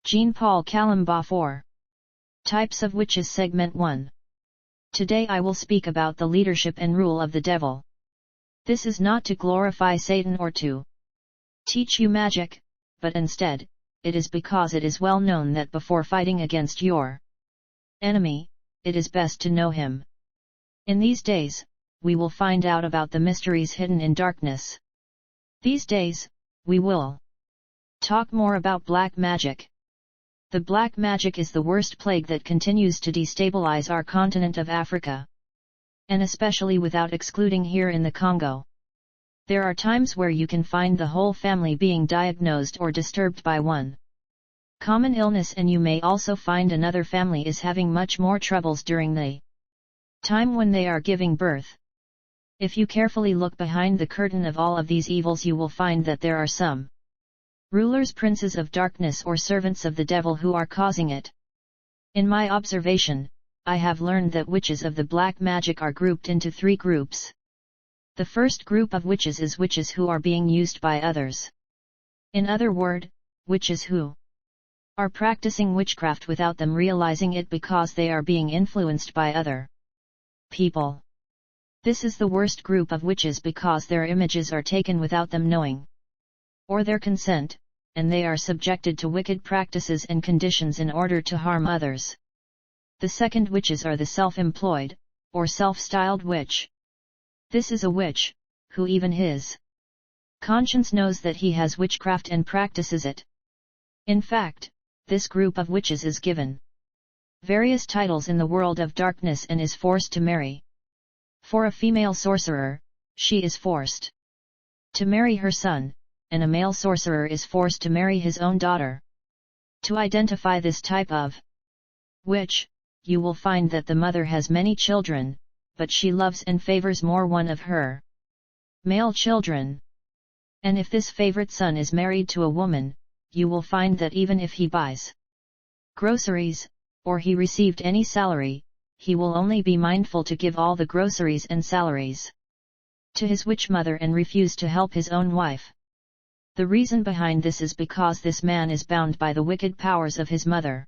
Jean-Paul KALUMBA 4. Types of Witches Segment 1. Today I will speak about the leadership and rule of the devil. This is not to glorify Satan or to teach you magic, but instead, it is because it is well known that before fighting against your enemy, it is best to know him. In these days, we will find out about the mysteries hidden in darkness. These days, we will talk more about black magic. The black magic is the worst plague that continues to destabilize our continent of Africa. And especially without excluding here in the Congo. There are times where you can find the whole family being diagnosed or disturbed by one common illness, and you may also find another family is having much more troubles during the time when they are giving birth. If you carefully look behind the curtain of all of these evils, you will find that there are some rulers, princes of darkness, or servants of the devil who are causing it. In my observation, I have learned that witches of the black magic are grouped into 3 groups. The first group of witches is witches who are being used by others. In other words, witches who are practicing witchcraft without them realizing it because they are being influenced by other people. This is the worst group of witches because their images are taken without them knowing or their consent, and they are subjected to wicked practices and conditions in order to harm others. The second witches are the self-employed, or self-styled witch. This is a witch, who even his conscience knows that he has witchcraft and practices it. In fact, this group of witches is given various titles in the world of darkness and is forced to marry. For a female sorcerer, she is forced to marry her son, and a male sorcerer is forced to marry his own daughter. To identify this type of witch, you will find that the mother has many children, but she loves and favors more one of her male children. And if this favorite son is married to a woman, you will find that even if he buys groceries, or he received any salary, he will only be mindful to give all the groceries and salaries to his witch mother and refuse to help his own wife. The reason behind this is because this man is bound by the wicked powers of his mother.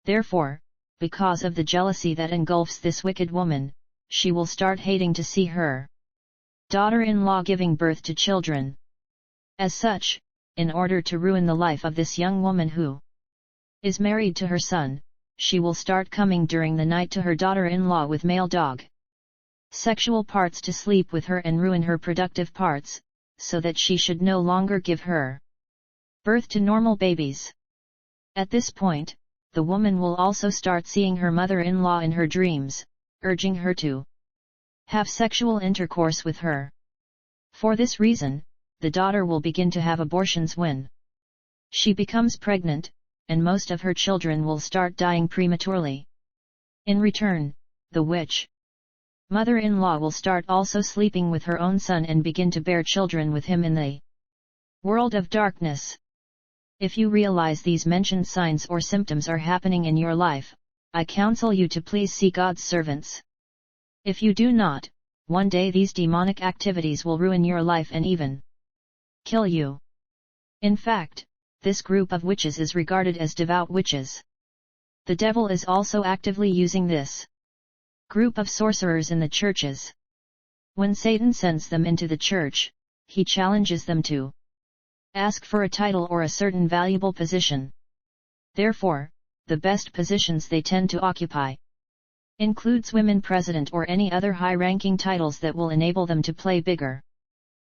Therefore, because of the jealousy that engulfs this wicked woman, she will start hating to see her daughter-in-law giving birth to children. As such, in order to ruin the life of this young woman who is married to her son, she will start coming during the night to her daughter-in-law with male dog sexual parts to sleep with her and ruin her productive parts, so that she should no longer give her birth to normal babies. At this point, the woman will also start seeing her mother-in-law in her dreams, urging her to have sexual intercourse with her. For this reason, the daughter will begin to have abortions when she becomes pregnant, and most of her children will start dying prematurely. In return, the witch mother-in-law will start also sleeping with her own son and begin to bear children with him in the world of darkness. If you realize these mentioned signs or symptoms are happening in your life, I counsel you to please see God's servants. If you do not, one day these demonic activities will ruin your life and even kill you. In fact, this group of witches is regarded as devout witches. The devil is also actively using this group of sorcerers in the churches. When Satan sends them into the church, he challenges them to ask for a title or a certain valuable position. Therefore, the best positions they tend to occupy includes women president or any other high-ranking titles that will enable them to play bigger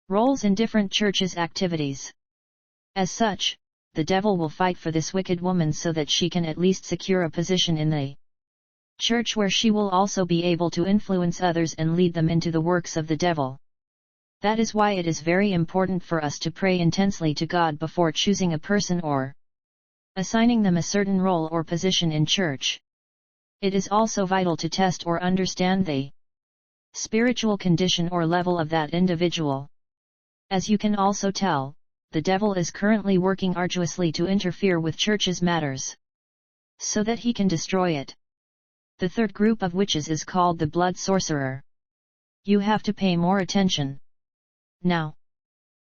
roles in different churches' activities. As such, the devil will fight for this wicked woman so that she can at least secure a position in the church where she will also be able to influence others and lead them into the works of the devil. That is why it is very important for us to pray intensely to God before choosing a person or assigning them a certain role or position in church. It is also vital to test or understand the spiritual condition or level of that individual. As you can also tell, the devil is currently working arduously to interfere with churches' matters, so that he can destroy it. The third group of witches is called the blood sorcerer. You have to pay more attention now.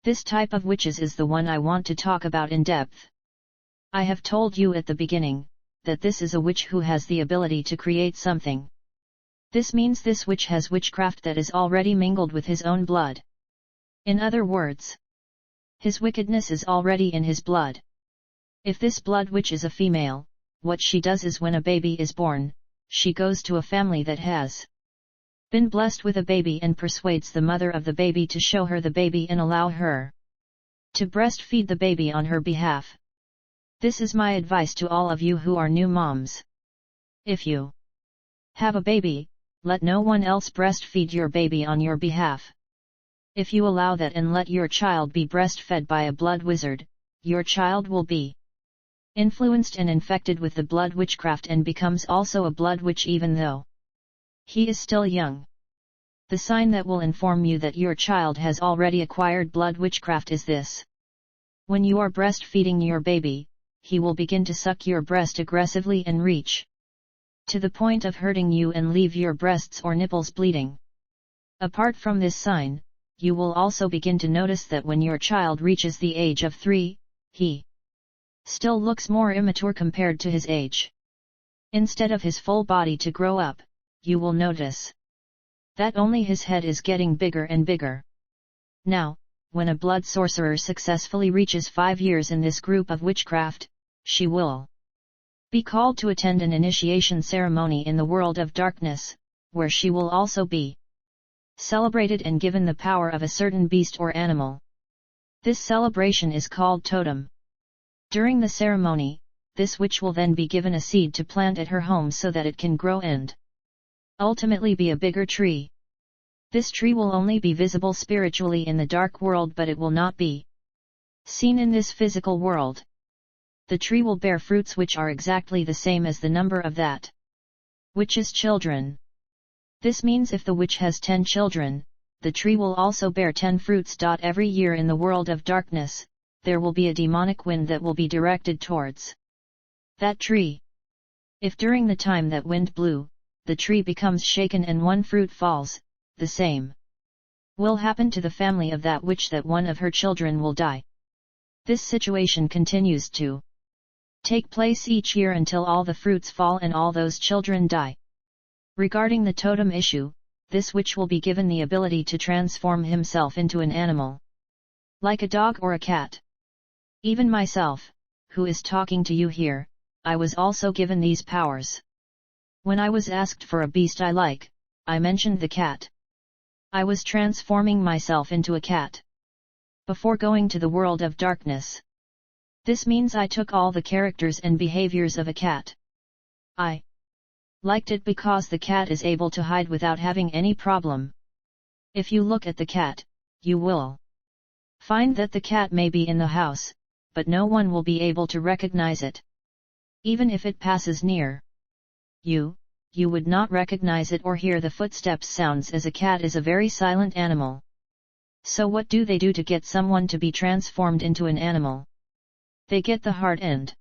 This type of witches is the one I want to talk about in depth. I have told you at the beginning, that this is a witch who has the ability to create something. This means this witch has witchcraft that is already mingled with his own blood. In other words, his wickedness is already in his blood. If this blood witch is a female, what she does is when a baby is born, she goes to a family that has been blessed with a baby and persuades the mother of the baby to show her the baby and allow her to breastfeed the baby on her behalf. This is my advice to all of you who are new moms. If you have a baby, let no one else breastfeed your baby on your behalf. If you allow that and let your child be breastfed by a blood wizard, your child will be influenced and infected with the blood witchcraft and becomes also a blood witch even though he is still young. The sign that will inform you that your child has already acquired blood witchcraft is this. When you are breastfeeding your baby, he will begin to suck your breast aggressively and reach to the point of hurting you and leave your breasts or nipples bleeding. Apart from this sign, you will also begin to notice that when your child reaches the age of 3, he still looks more immature compared to his age. Instead of his full body to grow up, you will notice that only his head is getting bigger and bigger. Now, when a blood sorcerer successfully reaches 5 years in this group of witchcraft, she will be called to attend an initiation ceremony in the world of darkness, where she will also be celebrated and given the power of a certain beast or animal. This celebration is called totem. During the ceremony, this witch will then be given a seed to plant at her home so that it can grow and ultimately be a bigger tree. This tree will only be visible spiritually in the dark world, but it will not be seen in this physical world. The tree will bear fruits which are exactly the same as the number of that witch's children. This means if the witch has 10 children, the tree will also bear 10 fruits. Every year in the world of darkness, there will be a demonic wind that will be directed towards that tree. If during the time that wind blew, the tree becomes shaken and one fruit falls, the same will happen to the family of that witch, that one of her children will die. This situation continues to take place each year until all the fruits fall and all those children die. Regarding the totem issue, this witch will be given the ability to transform himself into an animal, like a dog or a cat. Even myself, who is talking to you here, I was also given these powers. When I was asked for a beast I like, I mentioned the cat. I was transforming myself into a cat before going to the world of darkness. This means I took all the characters and behaviors of a cat. I liked it because the cat is able to hide without having any problem. If you look at the cat, you will find that the cat may be in the house, but no one will be able to recognize it. Even if it passes near you would not recognize it or hear the footsteps sounds, as a cat is a very silent animal. So what do they do to get someone to be transformed into an animal? They get the heart and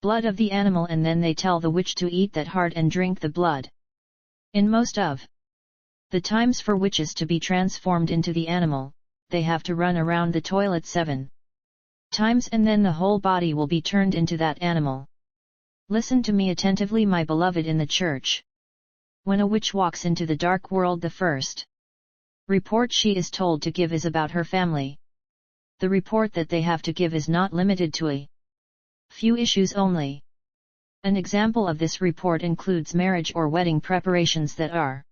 blood of the animal and then they tell the witch to eat that heart and drink the blood. In most of the times for witches to be transformed into the animal, they have to run around the toilet 7 times and then the whole body will be turned into that animal. Listen to me attentively, my beloved in the church. When a witch walks into the dark world, the first report she is told to give is about her family. The report that they have to give is not limited to a few issues only. An example of this report includes marriage or wedding preparations that are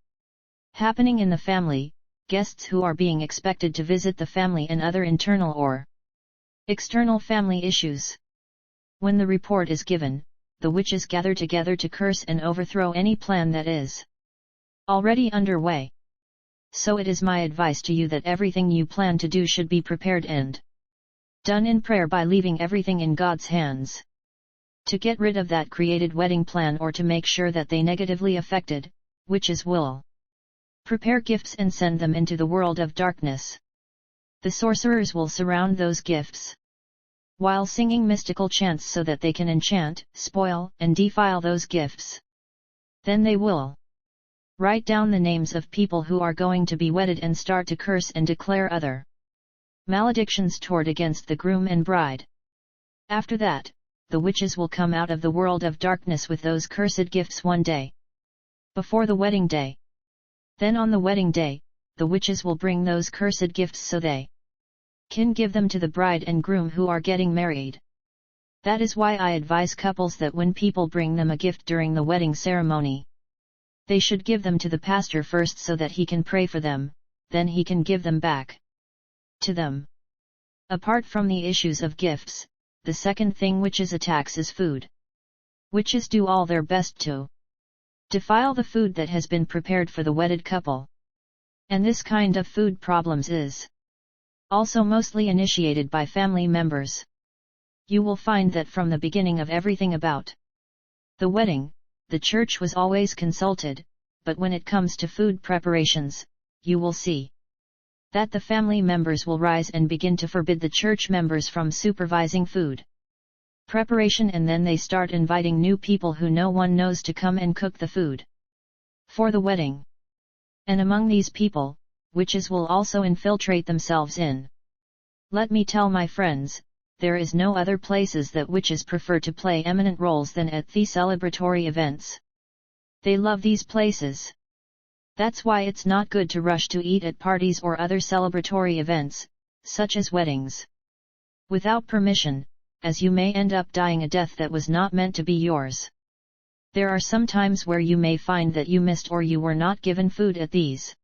happening in the family, guests who are being expected to visit the family, and other internal or external family issues. When the report is given, the witches gather together to curse and overthrow any plan that is already underway. So it is my advice to you that everything you plan to do should be prepared and done in prayer by leaving everything in God's hands. To get rid of that created wedding plan or to make sure that they negatively affected, witches will prepare gifts and send them into the world of darkness. The sorcerers will surround those gifts while singing mystical chants so that they can enchant, spoil, and defile those gifts. Then they will write down the names of people who are going to be wedded and start to curse and declare other maledictions toward against the groom and bride. After that, the witches will come out of the world of darkness with those cursed gifts one day before the wedding day. Then on the wedding day, the witches will bring those cursed gifts so they can give them to the bride and groom who are getting married. That is why I advise couples that when people bring them a gift during the wedding ceremony, they should give them to the pastor first so that he can pray for them, then he can give them back to them. Apart from the issues of gifts, the second thing witches attacks is food. Witches do all their best to defile the food that has been prepared for the wedded couple. And this kind of food problems is also mostly initiated by family members. You will find that from the beginning of everything about the wedding, the church was always consulted, but when it comes to food preparations, you will see that the family members will rise and begin to forbid the church members from supervising food preparation, and then they start inviting new people who no one knows to come and cook the food for the wedding. And among these people, witches will also infiltrate themselves in. Let me tell my friends, there is no other places that witches prefer to play eminent roles than at the celebratory events. They love these places. That's why it's not good to rush to eat at parties or other celebratory events, such as weddings, without permission, as you may end up dying a death that was not meant to be yours. There are some times where you may find that you missed or you were not given food at these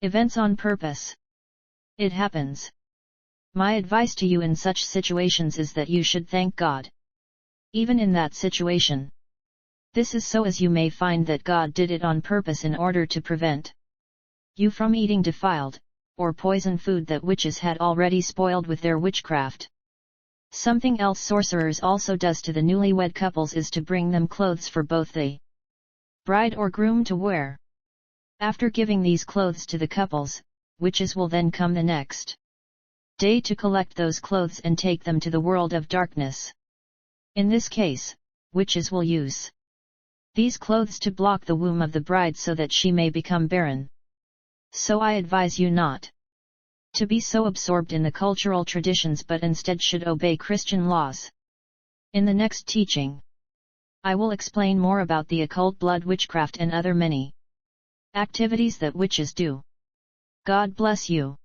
events on purpose. It happens. My advice to you in such situations is that you should thank God, even in that situation. This is so as you may find that God did it on purpose in order to prevent you from eating defiled, or poison food that witches had already spoiled with their witchcraft. Something else sorcerers also does to the newlywed couples is to bring them clothes for both the bride or groom to wear. After giving these clothes to the couples, witches will then come the next day to collect those clothes and take them to the world of darkness. In this case, witches will use these clothes to block the womb of the bride so that she may become barren. So I advise you not to be so absorbed in the cultural traditions but instead should obey Christian laws. In the next teaching, I will explain more about the occult blood witchcraft and other many activities that witches do. God bless you.